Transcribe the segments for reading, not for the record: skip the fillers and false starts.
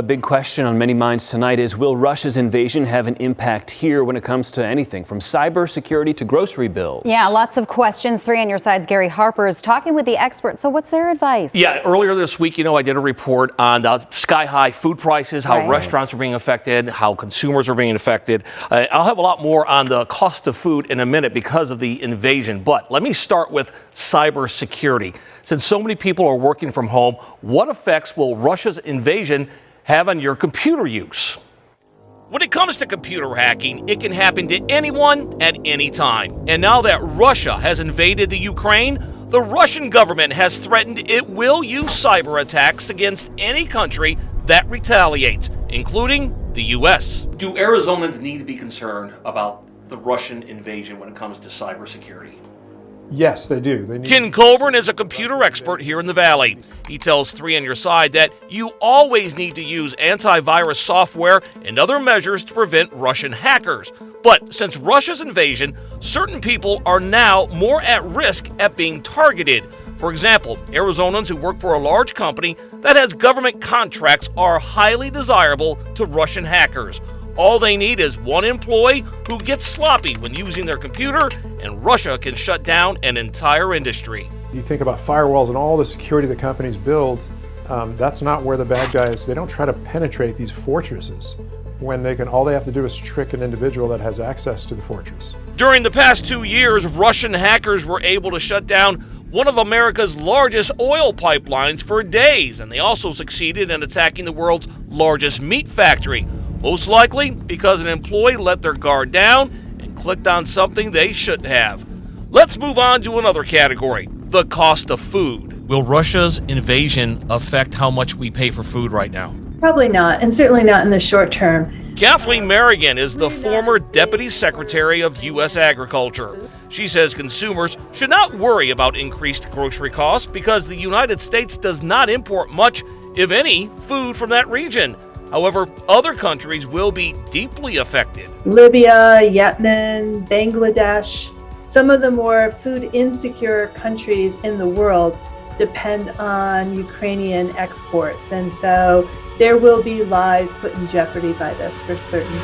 A big question on many minds tonight is, will Russia's invasion have an impact here when it comes to anything from cybersecurity to grocery bills? Yeah, lots of questions. 3 on your side's Gary Harper is talking with the experts. So what's their advice? Yeah, earlier this week, I did a report on the sky-high food prices, how restaurants are being affected, how consumers are being affected. I'll have a lot more on the cost of food in a minute because of the invasion. But let me start with cybersecurity. Since so many people are working from home, what effects will Russia's invasion have on your computer use? When it comes to computer hacking, it can happen to anyone at any time. And now that Russia has invaded the Ukraine, the Russian government has threatened it will use cyber attacks against any country that retaliates, including the U.S. Do Arizonans need to be concerned about the Russian invasion when it comes to cybersecurity? Yes, they do. Ken Colburn is a computer expert here in the Valley. He tells 3 on your side that you always need to use antivirus software and other measures to prevent Russian hackers. But since Russia's invasion, certain people are now more at risk at being targeted. For example, Arizonans who work for a large company that has government contracts are highly desirable to Russian hackers. All they need is one employee who gets sloppy when using their computer, and Russia can shut down an entire industry. You think about firewalls and all the security that companies build, that's not where the bad guys, they don't try to penetrate these fortresses when all they have to do is trick an individual that has access to the fortress. During the past 2 years, Russian hackers were able to shut down one of America's largest oil pipelines for days, and they also succeeded in attacking the world's largest meat factory. Most likely because an employee let their guard down and clicked on something they shouldn't have. Let's move on to another category, the cost of food. Will Russia's invasion affect how much we pay for food right now? Probably not, and certainly not in the short term. Kathleen Merrigan is the former Deputy Secretary of U.S. Agriculture. She says consumers should not worry about increased grocery costs because the United States does not import much, if any, food from that region. However, other countries will be deeply affected. Libya, Yemen, Bangladesh, some of the more food insecure countries in the world depend on Ukrainian exports. And so there will be lives put in jeopardy by this for certain.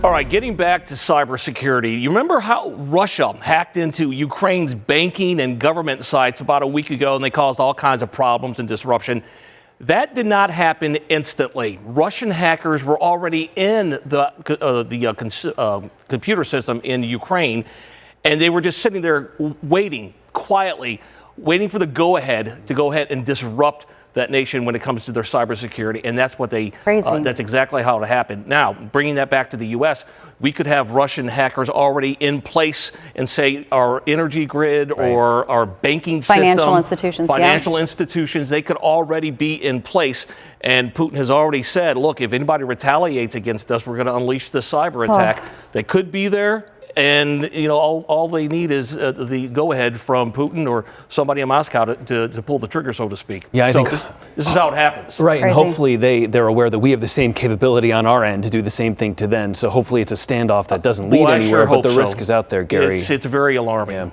All right, getting back to cybersecurity, you remember how Russia hacked into Ukraine's banking and government sites about a week ago, and they caused all kinds of problems and disruption? That did not happen instantly. Russian hackers were already in the computer system in Ukraine, and they were just sitting there waiting quietly, waiting for the go-ahead to go ahead and disrupt that nation when it comes to their cybersecurity, and that's what that's exactly how it happened. Now, bringing that back to the U.S., we could have Russian hackers already in place in, say, our energy grid or our banking system. Financial institutions, they could already be in place. And Putin has already said, look, if anybody retaliates against us, we're going to unleash the cyber attack. They could be there. And, all they need is the go-ahead from Putin or somebody in Moscow to pull the trigger, so to speak. Yeah, I think this is how it happens. Right, and hopefully they're aware that we have the same capability on our end to do the same thing to them. So hopefully it's a standoff that doesn't lead anywhere, but the risk is out there, Gary. It's very alarming. Yeah.